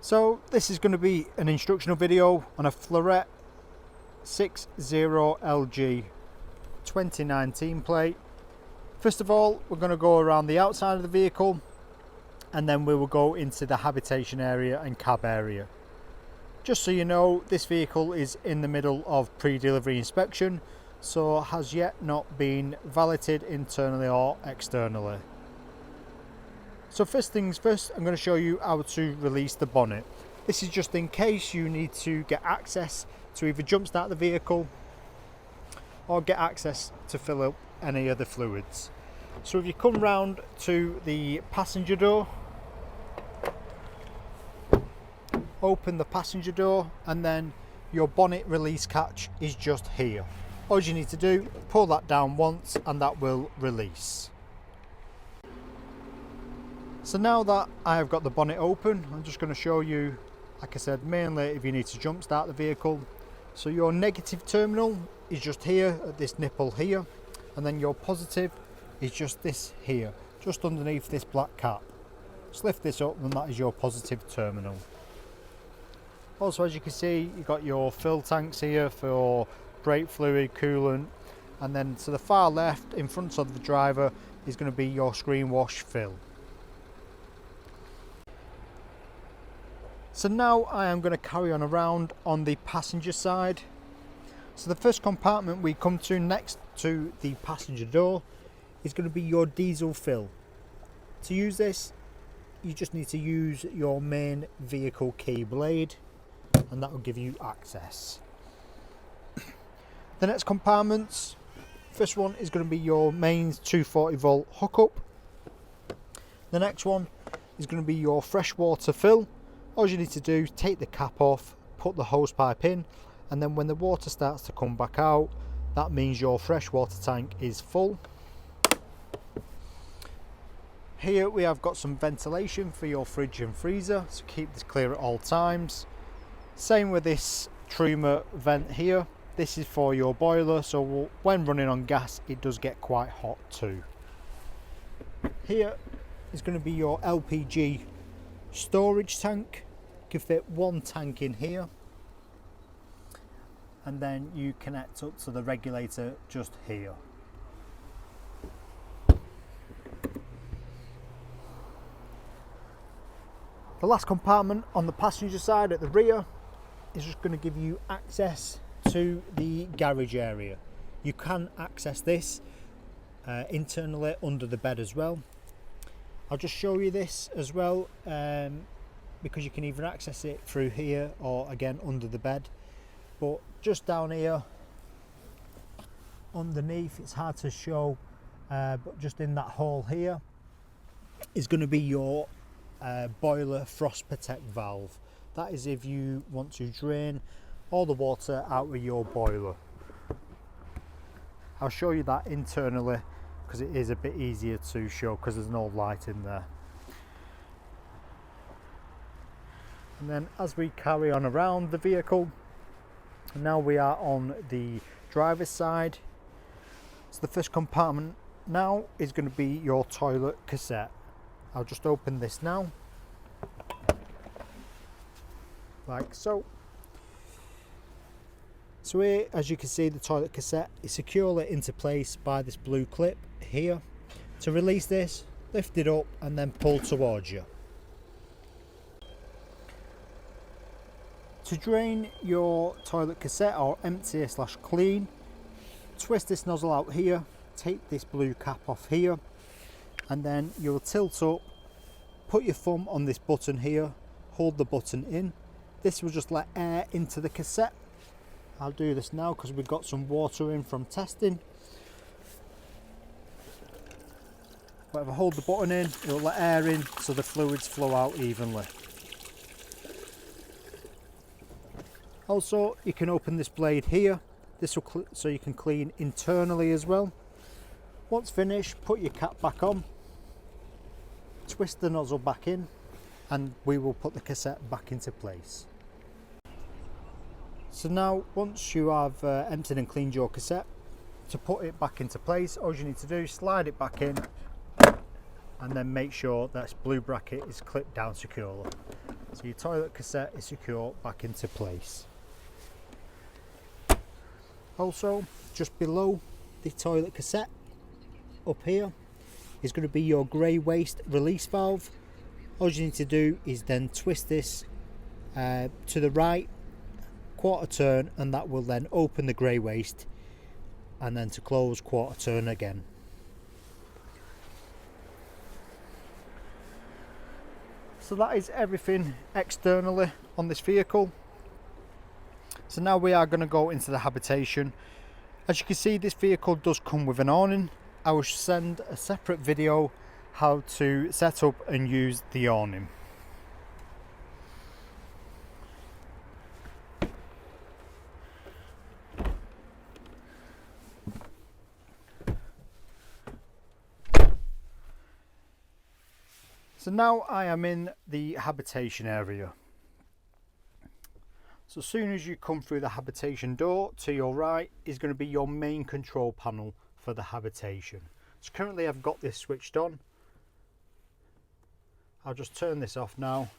So this is going to be an instructional video on a Fleurette 60LG 2019 plate. First of all, we're going to go around the outside of the vehicle and then we will go into the habitation area and cab area. Just so you know, this vehicle is in the middle of pre-delivery inspection, so has yet not been valeted internally or externally. So first things first, I'm going to show you how to release the bonnet. This is just in case you need to get access to either jump start the vehicle or get access to fill up any other fluids. So if you come round to the passenger door, open the passenger door, and then your bonnet release catch is just here. All you need to do, pull that down once and that will release. So now that I have got the bonnet open, I'm just going to show you, like I said, mainly if you need to jump start the vehicle. So your negative terminal is just here at this nipple here, and then your positive is just this here, just underneath this black cap. Just lift this up and that is your positive terminal. Also, as you can see, you've got your fill tanks here for brake fluid, coolant, and then to the far left in front of the driver is going to be your screen wash fill. So now I am going to carry on around on the passenger side. So the first compartment we come to next to the passenger door is going to be your diesel fill. To use this, you just need to use your main vehicle key blade and that will give you access. The next compartments, first one is going to be your mains 240 volt hookup. The next one is going to be your freshwater fill. All you need to do is take the cap off, put the hose pipe in, and then when the water starts to come back out, that means your freshwater tank is full. Here we have got some ventilation for your fridge and freezer, so keep this clear at all times. Same with this Truma vent here. This is for your boiler, so when running on gas it does get quite hot too. Here is going to be your LPG storage tank. You can fit one tank in here, and then you connect up to the regulator just here. The last compartment on the passenger side at the rear is just going to give you access to the garage area. You can access this internally under the bed as well. I'll just show you this as well, because you can either access it through here or again under the bed. But just down here underneath, it's hard to show, but just in that hole here is going to be your boiler frost protect valve. That is if you want to drain all the water out of your boiler. I'll show you that internally because it is a bit easier to show because there's no light in there. And then as we carry on around the vehicle, now we are on the driver's side. So the first compartment now is going to be your toilet cassette. I'll just open this now, like so. So here, as you can see, the toilet cassette is securely into place by this blue clip here. To release this, lift it up and then pull towards you. To drain your toilet cassette or empty / clean, twist this nozzle out here, take this blue cap off here, and then you'll tilt up, put your thumb on this button here, hold the button in. This will just let air into the cassette. I'll do this now because we've got some water in from testing. But if I hold the button in, it will let air in so the fluids flow out evenly. Also, you can open this blade here. This will so you can clean internally as well. Once finished, put your cap back on, twist the nozzle back in, and we will put the cassette back into place. So now, once you have emptied and cleaned your cassette, to put it back into place, all you need to do is slide it back in and then make sure that blue bracket is clipped down securely. So your toilet cassette is secure back into place. Also, just below the toilet cassette, up here, is going to be your grey waste release valve. All you need to do is then twist this to the right, quarter turn, and that will then open the grey waste, and then to close, quarter turn again. So that is everything externally on this vehicle. So now we are going to go into the habitation. As you can see, this vehicle does come with an awning. I will send a separate video how to set up and use the awning. So now I am in the habitation area. So as soon as you come through the habitation door, to your right is going to be your main control panel for the habitation. So currently I've got this switched on. I'll just turn this off now.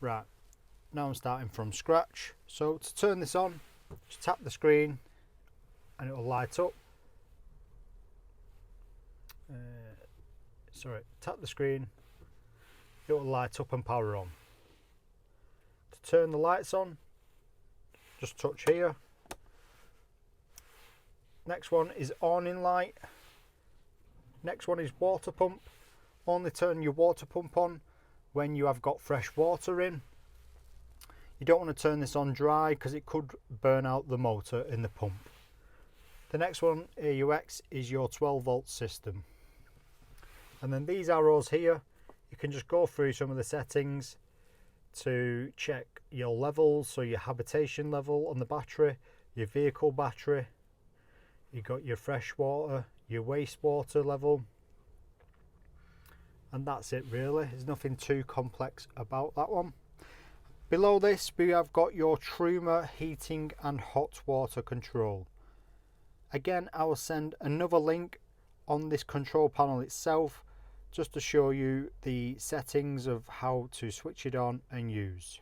Right, now I'm starting from scratch. So to turn this on, just tap the screen and it will light up. Tap the screen, it will light up and power on. To turn the lights on, just touch here. Next one is awning light. Next one is water pump. Only turn your water pump on when you have got fresh water in. You don't want to turn this on dry because it could burn out the motor in the pump. The next one, AUX, is your 12 volt system. And then these arrows here, you can just go through some of the settings to check your levels. So your habitation level on the battery, your vehicle battery, you got your fresh water, your wastewater level, and that's it really. There's nothing too complex about that one. Below this we have got your Truma heating and hot water control. Again, I will send another link on this control panel itself just to show you the settings of how to switch it on and use.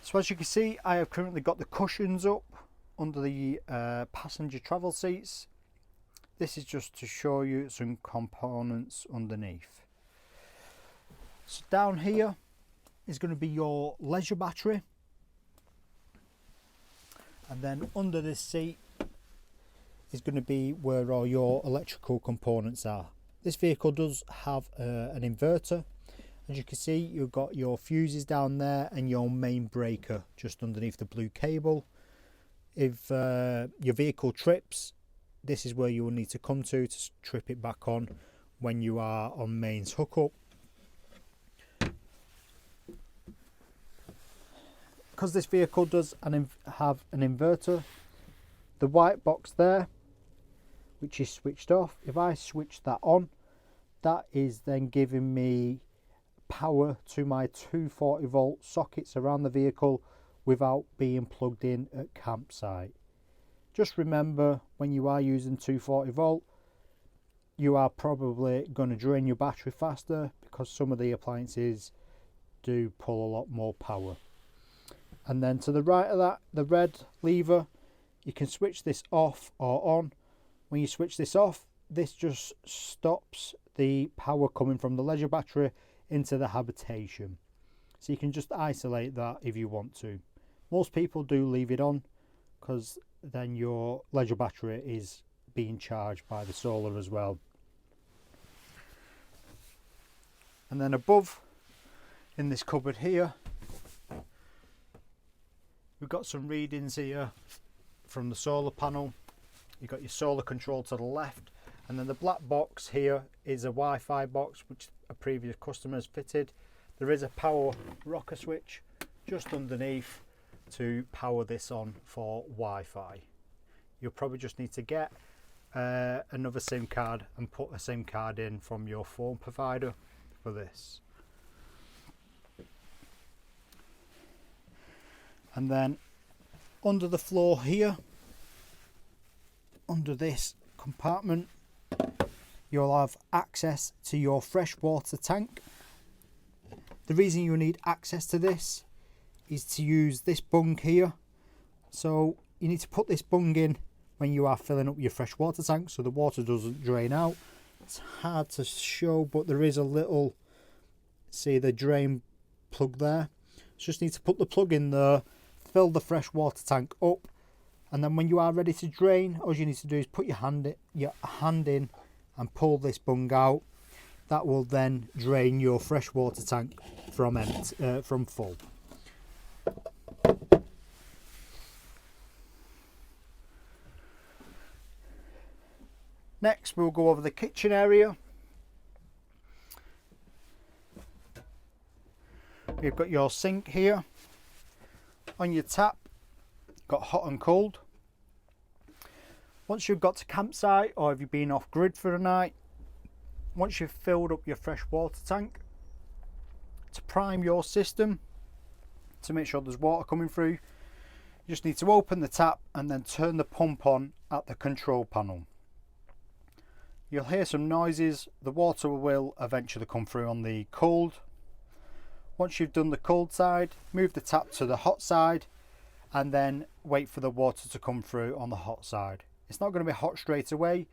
So as you can see, I have currently got the cushions up under the passenger travel seats. This is just to show you some components underneath. So down here is going to be your leisure battery, and then under this seat is going to be where all your electrical components are. This vehicle does have an inverter. As you can see, you've got your fuses down there and your main breaker just underneath the blue cable. If your vehicle trips, this is where you will need to come to trip it back on when you are on mains hookup. Because this vehicle does have an inverter, the white box there, which is switched off, if I switch that on, that is then giving me power to my 240 volt sockets around the vehicle without being plugged in at campsite. Just remember, when you are using 240 volt, you are probably going to drain your battery faster because some of the appliances do pull a lot more power. And then to the right of that, the red lever, you can switch this off or on. When you switch this off, this just stops the power coming from the leisure battery into the habitation. So you can just isolate that if you want to. Most people do leave it on because then your leisure battery is being charged by the solar as well. And then above in this cupboard here, we've got some readings here from the solar panel. You've got your solar control to the left, and then the black box here is a Wi-Fi box which a previous customer has fitted. There is a power rocker switch just underneath to power this on for Wi-Fi. You'll probably just need to get another SIM card and put a SIM card in from your phone provider for this. And then under the floor here, under this compartment, you'll have access to your freshwater tank. The reason you need access to this is to use this bung here. So you need to put this bung in when you are filling up your freshwater tank so the water doesn't drain out. It's hard to show, but there is a little, see the drain plug there. Just need to put the plug in there, fill the freshwater tank up, and then when you are ready to drain, all you need to do is put your hand in and pull this bung out. That will then drain your freshwater tank from full. Next, we'll go over the kitchen area. You've got your sink here. On your tap, got hot and cold. Once you've got to campsite, or if you've been off grid for the night, once you've filled up your fresh water tank, to prime your system, to make sure there's water coming through, you just need to open the tap and then turn the pump on at the control panel. You'll hear some noises. The water will eventually come through on the cold. Once you've done the cold side, move the tap to the hot side and then wait for the water to come through on the hot side. It's not going to be hot straight away.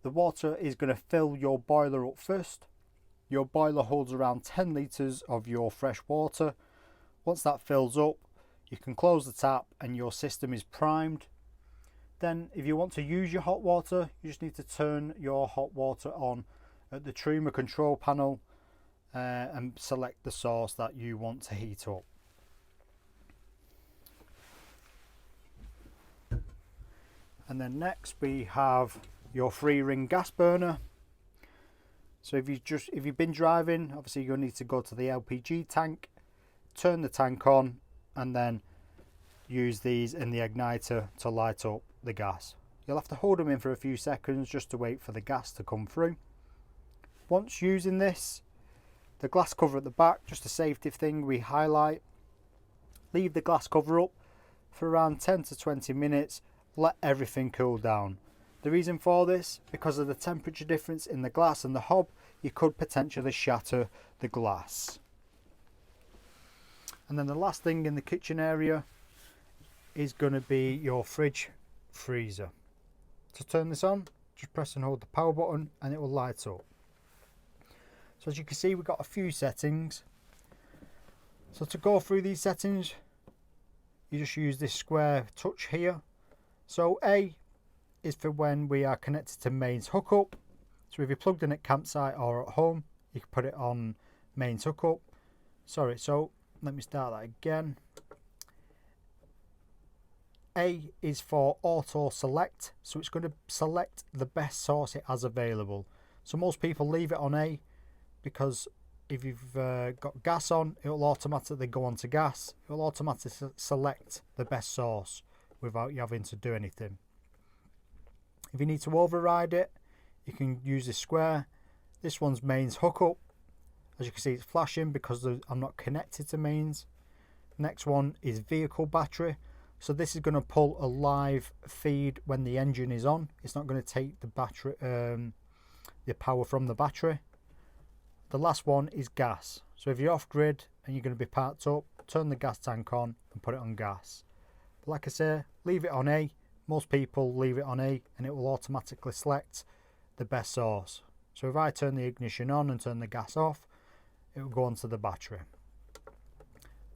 The water is going to fill your boiler up first. Your boiler holds around 10 litres of your fresh water. Once that fills up, you can close the tap and your system is primed. Then if you want to use your hot water, you just need to turn your hot water on at the Truma control panel and select the source that you want to heat up. And then next we have your 3-ring gas burner. So if you've been driving, obviously you'll need to go to the LPG tank, turn the tank on, and then use these in the igniter to light up the gas. You'll have to hold them in for a few seconds just to wait for the gas to come through. Once using this, the glass cover at the back, just a safety thing we highlight. Leave the glass cover up for around 10 to 20 minutes, let everything cool down. The reason for this, because of the temperature difference in the glass and the hob, you could potentially shatter the glass. And then the last thing in the kitchen area is going to be your fridge freezer. To turn this on, just press and hold the power button and it will light up. So as you can see, we've got a few settings. So to go through these settings, you just use this square touch here. So A is for when we are connected to mains hookup. So if you're plugged in at campsite or at home, you can put it on mains hookup. Sorry, so let me start that again. A is for auto select, so it's going to select the best source it has available. So most people leave it on A because if you've got gas on, it will automatically go on to gas. It will automatically select the best source without you having to do anything. If you need to override it, you can use this square. This one's mains hookup. As you can see, it's flashing because I'm not connected to mains. Next one is vehicle battery. So this is going to pull a live feed when the engine is on. It's not going to take the battery, the power from the battery. The last one is gas. So if you're off grid and you're going to be parked up, turn the gas tank on and put it on gas. But like I say, leave it on A. Most people leave it on A and it will automatically select the best source. So if I turn the ignition on and turn the gas off, it will go onto the battery.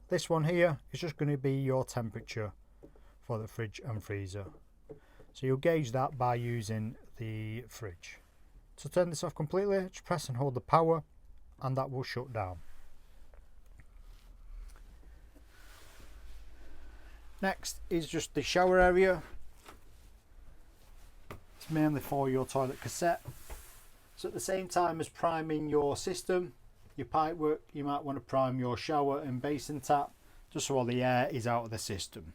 This one here is just going to be your temperature for the fridge and freezer. So you'll gauge that by using the fridge. To turn this off completely, just press and hold the power and that will shut down. Next is just the shower area. It's mainly for your toilet cassette. So at the same time as priming your system, your pipework, you might want to prime your shower and basin tap just so all the air is out of the system.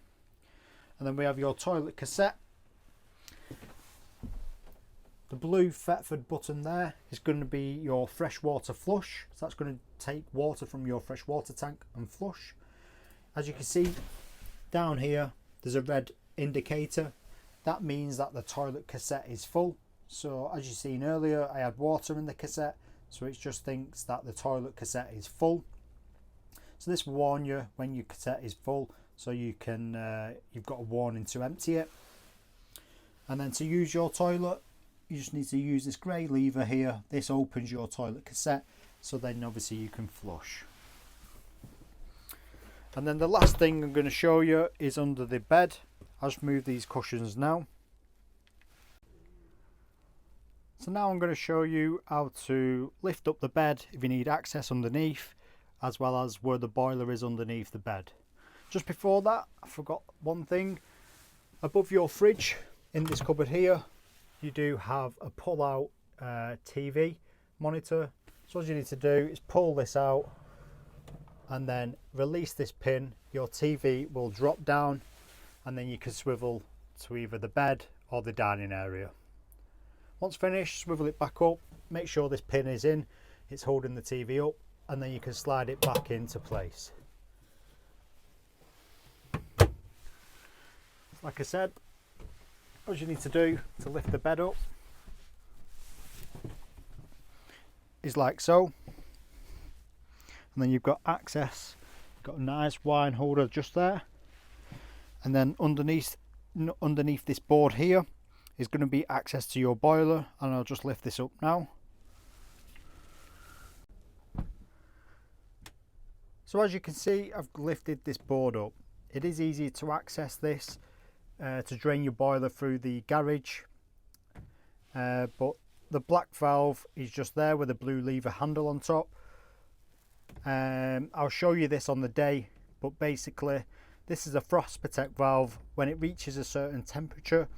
And then we have your toilet cassette. The blue Thetford button there is going to be your freshwater flush. So that's going to take water from your freshwater tank and flush. As you can see down here, there's a red indicator. that means that the toilet cassette is full. So as you seen earlier, I had water in the cassette, so it just thinks that the toilet cassette is full. So this will warn you when your cassette is full, so you can you've got a warning to empty it. And then to use your toilet, you just need to use this grey lever here. This opens your toilet cassette, so then obviously you can flush. And then the last thing I'm going to show you is under the bed. I'll just move these cushions now. So now I'm going to show you how to lift up the bed if you need access underneath, as well as where the boiler is underneath the bed. Just before that, I forgot one thing. Above your fridge, in this cupboard here, you do have a pull-out TV monitor. So all you need to do is pull this out and then release this pin. Your TV will drop down, and then you can swivel to either the bed or the dining area. Once finished, swivel it back up, make sure this pin is in, it's holding the TV up, and then you can slide it back into place. Like I said, all you need to do to lift the bed up is like so, and then you've got access, you've got a nice wine holder just there, and then underneath this board here is going to be access to your boiler, and I'll just lift this up now. So as you can see, I've lifted this board up. It is easy to access this to drain your boiler through the garage, but the black valve is just there with a blue lever handle on top. I'll show you this on the day, but basically this is a frost protect valve. When it reaches a certain temperature,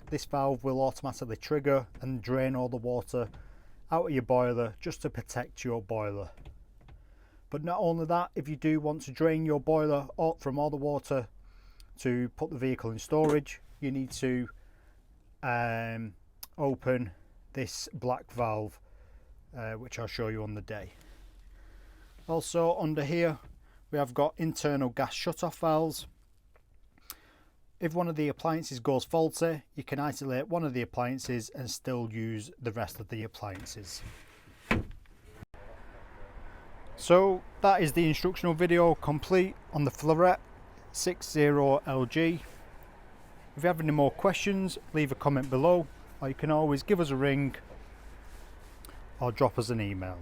this valve will automatically trigger and drain all the water out of your boiler just to protect your boiler. But not only that, if you do want to drain your boiler from all the water to put the vehicle in storage, you need to open this black valve, which I'll show you on the day. Also under here we have got internal gas shut-off valves. If one of the appliances goes faulty, you can isolate one of the appliances and still use the rest of the appliances. So that is the instructional video complete on the Fleurette 60LG. If you have any more questions, leave a comment below, or you can always give us a ring or drop us an email.